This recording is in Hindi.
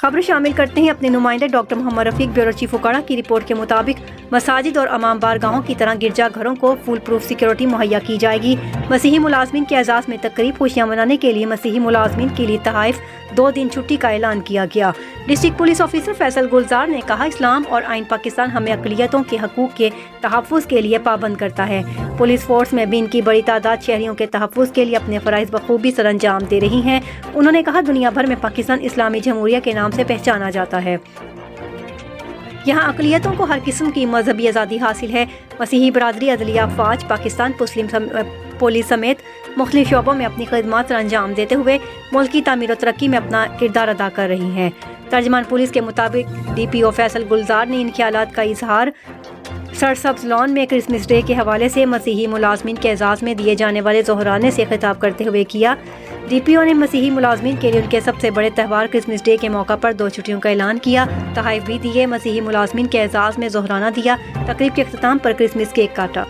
खबर शामिल करते हैं अपने नुमाइंदे doctor Mohammad Rafiq, bureau chief उकाड़ा की रिपोर्ट के मुताबिक मसाजिद और अमाम बार गाहों की तरह गिरजा घरों को फुल प्रूफ सिक्योरिटी मुहैया की जाएगी। मसीही मुलाजमीन के एजाज़ में तकरीब खुशियाँ मनाने के लिए मसीही मुलाजमीन के लिए तहाइफ 2 दिन छुट्टी का ऐलान किया गया। डिस्ट्रिक्ट पुलिस ऑफिसर फैसल गुलजार ने कहा, इस्लाम और आइन पाकिस्तान हमें अक़लियतों के हकूक़ के तहफ़्फ़ुज़ के लिए पाबंद करता है। पुलिस फोर्स में भी इनकी बड़ी तादाद शहरियों के तहफ़्फ़ुज़ के लिए अपने फ़राइज़ बखूबी सरअंजाम दे रही हैं। उन्होंने कहा, दुनिया भर में पाकिस्तान इस्लामी जमहूरिया के नाम से पहचाना जाता है। यहाँ अक़लियतों को हर किस्म की मजहबी आज़ादी हासिल है। मसीही बरादरी, अदलिया, अफवाज, पाकिस्तान पुलिस समेत मुख्तलिफ शोबों में अपनी खिदमत अंजाम देते हुए मुल्क की तामीर और तरक्की में अपना किरदार अदा कर रही हैं। तर्जमान पुलिस के मुताबिक DPO फैसल गुलजार ने इन ख्यालात का इजहार सरसब्ज़ लॉन में क्रिसमस डे के हवाले से मसीही मुलाजमीन के एजाज़ में दिए जाने वाले ज़ोहराने से खिताब करते हुए किया। DPO ने मसीही मुलाजमीन के लिए उनके सबसे बड़े त्यौहार क्रिसमस डे के मौका पर 2 छुट्टियों का ऐलान किया, तहाइफ भी दिए, मसीही मुलाजमीन के एजाज़ में ज़ोहराना दिया, तकरीब के अख्ताम पर क्रिसमस केक काटा।